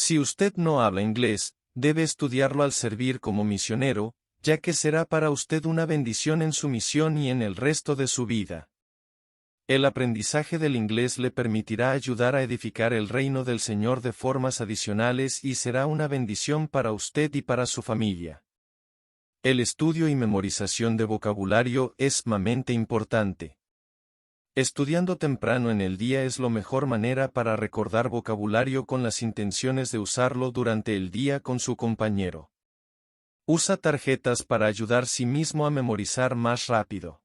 Si usted no habla inglés, debe estudiarlo al servir como misionero, ya que será para usted una bendición en su misión y en el resto de su vida. El aprendizaje del inglés le permitirá ayudar a edificar el reino del Señor de formas adicionales y será una bendición para usted y para su familia. El estudio y memorización de vocabulario es sumamente importante. Estudiando temprano en el día es la mejor manera para recordar vocabulario con las intenciones de usarlo durante el día con su compañero. Usa tarjetas para ayudar a sí mismo a memorizar más rápido.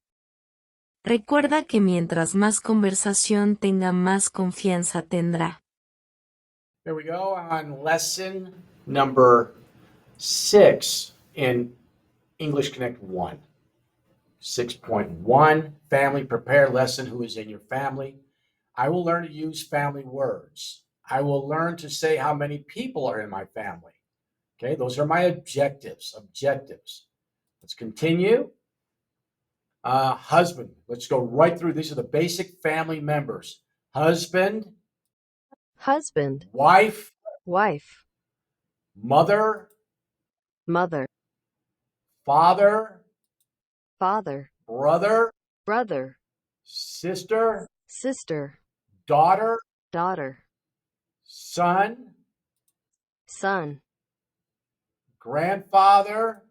Recuerda que mientras más conversación tenga, más confianza tendrá. Here we go on lesson number 6 in EnglishConnect 1. 6.1, family prepare lesson, who is in your family. I will learn to use family words. I will learn to say how many people are in my family. Okay, those are my objectives. Let's continue. Husband, let's go right through. These are the basic family members. Husband, wife, mother, father, brother, sister, daughter, son, grandfather,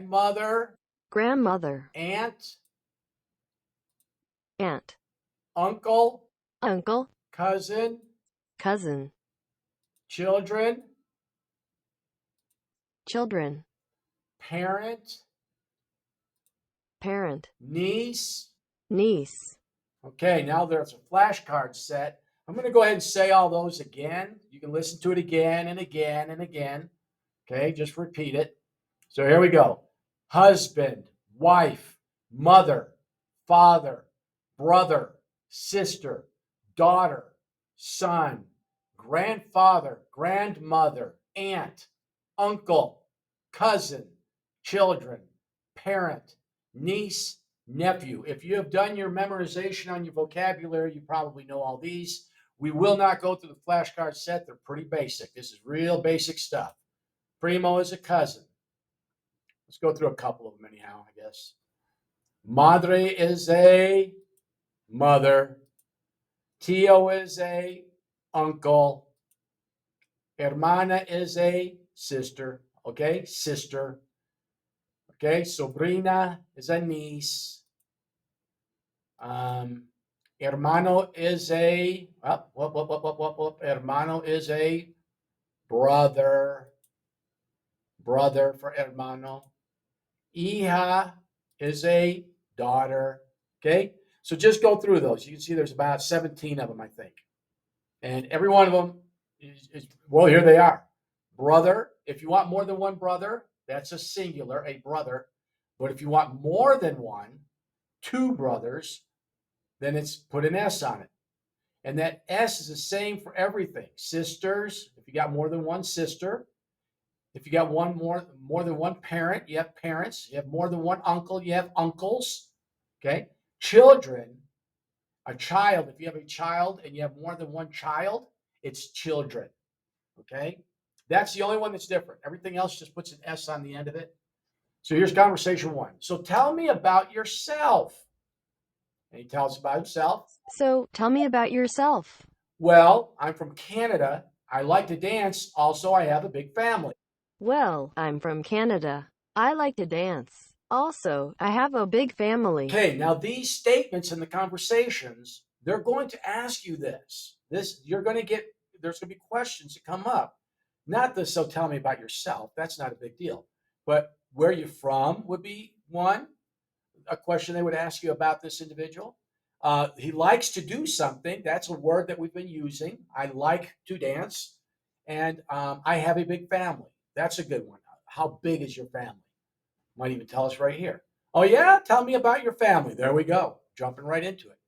grandmother, aunt, uncle, cousin, children, parent, niece. Okay, now there's a flashcard set. I'm going to go ahead and say all those again. You can listen to it again and again and again. Okay, just repeat it. So here we go. Husband, wife, mother, father, brother, sister, daughter, son, grandfather, grandmother, aunt, uncle, cousin, children, parent, niece, nephew. If you have done your memorization on your vocabulary, you probably know all these. We will not go through the flashcard set. They're pretty basic. This is real basic stuff. Primo is a cousin. Let's go through a couple of them anyhow, I guess. Madre is a mother. Tio is a uncle. Hermana is a sister. Okay, sister. Okay, sobrina is a niece. Hermano is a hermano is a brother. Brother for hermano. Hija is a daughter. Okay, so just go through those. You can see there's about 17 of them, I think. And every one of them is well, here they are. Brother, if you want more than one brother, that's a singular, a brother. But if you want more than one, two brothers, then it's put an S on it. And that S is the same for everything. Sisters, if you got more than one sister. If you got more than one parent, you have parents. You have more than one uncle, you have uncles. Okay? Children, a child, if you have a child and you have more than one child, it's children. Okay? That's the only one that's different. Everything else just puts an S on the end of it. So here's conversation 1. So tell me about yourself. And he tells us about himself. So tell me about yourself. Well, I'm from Canada. I like to dance. Also, I have a big family. Well, I'm from Canada. I like to dance. Also, I have a big family. Okay, now these statements in the conversations, they're going to ask you this. There's going to be questions that come up. Not the, so tell me about yourself. That's not a big deal. But where you're from would be one, a question they would ask you about this individual. He likes to do something. That's a word that we've been using. I like to dance. And I have a big family. That's a good one. How big is your family? Might even tell us right here. Oh, yeah? Tell me about your family. There we go. Jumping right into it.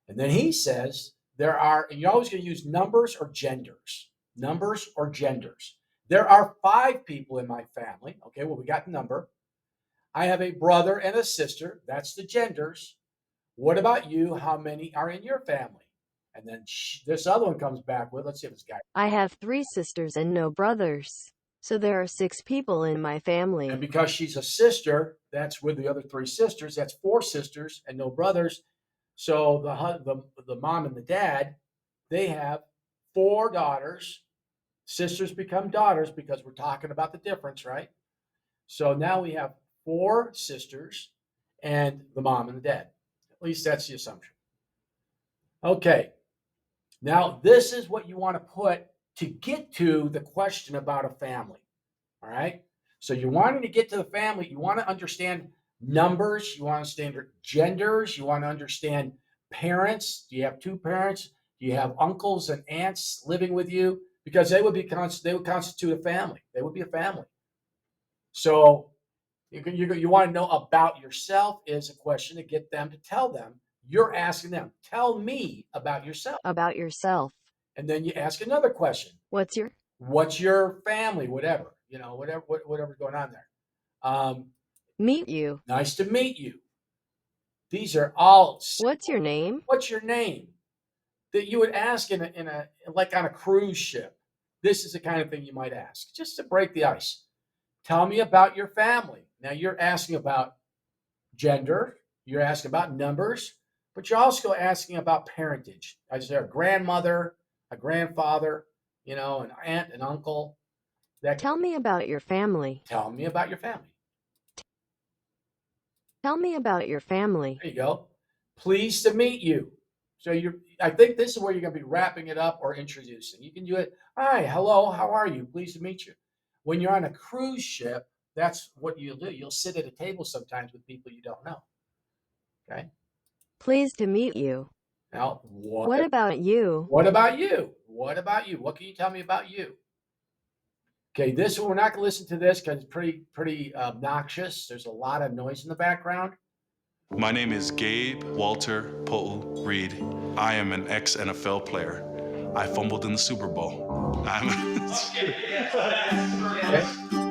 And then he says there are, and you're always going to use numbers or genders. Numbers or genders. There are 5 people in my family. Okay, well, we got the number. I have a brother and a sister. That's the genders. What about you? How many are in your family? And then this other one comes back with, let's see if this guy. I have 3 sisters and no brothers. So there are 6 people in my family. And because she's a sister, that's with the other 3 sisters. That's 4 sisters and no brothers. So the mom and the dad, they have 4 daughters. Sisters become daughters because we're talking about the difference, right? So now we have 4 sisters and the mom and the dad. At least that's the assumption. Okay. Now, this is what you want to put to get to the question about a family. All right. So you're wanting to get to the family. You want to understand numbers. You want to understand genders. You want to understand parents. Do you have 2 parents? Do you have uncles and aunts living with you? Because they would constitute a family. They would be a family. So you want to know about yourself is a question to get them to tell them. You're asking them, tell me about yourself. About yourself. And then you ask another question. What's your family? Whatever, whatever's going on there. Meet you. Nice to meet you. These are all. What's your name? What's your name? That you would ask in a like on a cruise ship. This is the kind of thing you might ask, just to break the ice. Tell me about your family. Now you're asking about gender. You're asking about numbers. But you're also asking about parentage. Is there a grandmother, a grandfather, an aunt, an uncle? Tell me about your family. Tell me about your family. Tell me about your family. There you go. Pleased to meet you. So I think this is where you're going to be wrapping it up or introducing. You can do it. Hi, hello, how are you? Pleased to meet you. When you're on a cruise ship, that's what you'll do. You'll sit at a table sometimes with people you don't know. Okay? Pleased to meet you. Now, what about you? What about you? What about you? What can you tell me about you? Okay, this one, we're not going to listen to this because it's pretty obnoxious. There's a lot of noise in the background. My name is Gabe Walter Potel Reed. I am an ex-NFL player. I fumbled in the Super Bowl. I'm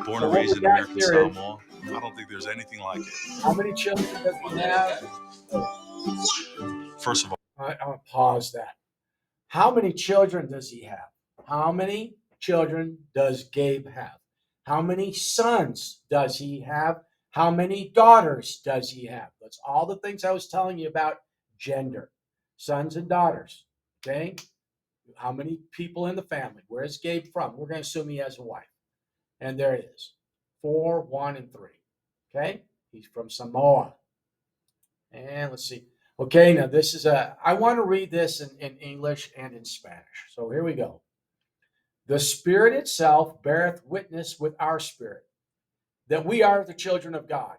born and raised in American Samoa. I don't think there's anything like it. How many children does he have? First of all, I'm going to pause that. How many children does he have? How many children does Gabe have? How many sons does he have? How many daughters does he have? That's all the things I was telling you about gender. Sons and daughters. Okay? How many people in the family? Where's Gabe from? We're going to assume he has a wife. And there it is. 4, 1, and 3. Okay? He's from Samoa. And let's see. Okay, now this is I want to read this in English and in Spanish. So here we go. The Spirit itself beareth witness with our spirit that we are the children of God.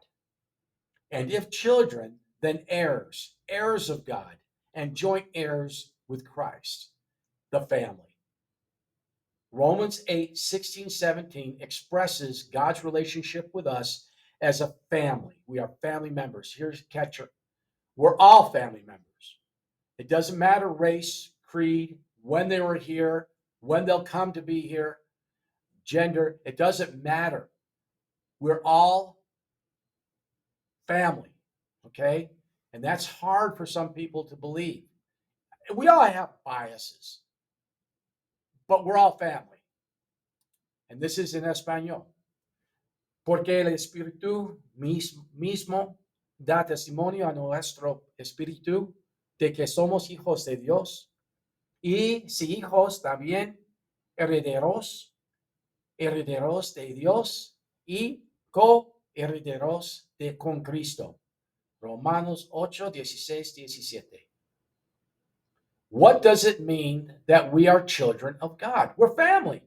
And if children, then heirs, heirs of God, and joint heirs with Christ, the family. Romans 8, 16, 17 expresses God's relationship with us as a family. We are family members. Here's the catcher. We're all family members. It doesn't matter race, creed, when they were here, when they'll come to be here, gender. It doesn't matter. We're all family, okay? And that's hard for some people to believe. We all have biases, but we're all family. And this is in Español. Porque el Espíritu mismo da testimonio a nuestro espíritu de que somos hijos de Dios. Y si hijos también herederos, herederos de Dios y co-herederos con Cristo. Romanos 8, 16, 17. What does it mean that we are children of God? We're family.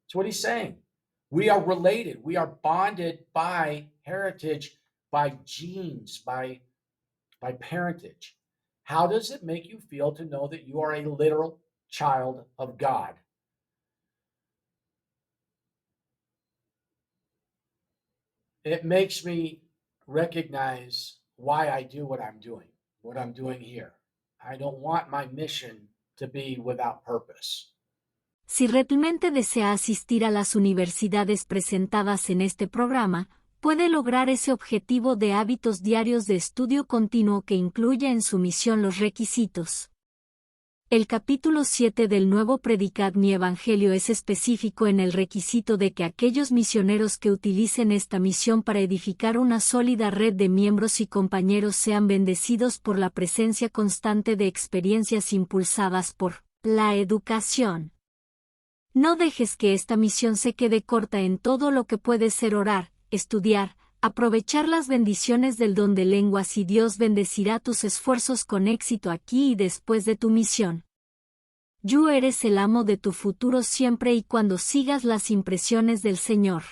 That's what he's saying. We are related. We are bonded by heritage, by genes, by parentage. How does it make you feel to know that you are a literal child of God? It makes me recognize why I do what I'm doing here. I don't want my mission to be without purpose. Si realmente desea asistir a las universidades presentadas en este programa, puede lograr ese objetivo de hábitos diarios de estudio continuo que incluya en su misión los requisitos. El capítulo 7 del nuevo Predicad mi Evangelio es específico en el requisito de que aquellos misioneros que utilicen esta misión para edificar una sólida red de miembros y compañeros sean bendecidos por la presencia constante de experiencias impulsadas por la educación. No dejes que esta misión se quede corta en todo lo que puede ser orar, estudiar, aprovechar las bendiciones del don de lenguas y Dios bendecirá tus esfuerzos con éxito aquí y después de tu misión. Tú eres el amo de tu futuro siempre y cuando sigas las impresiones del Señor.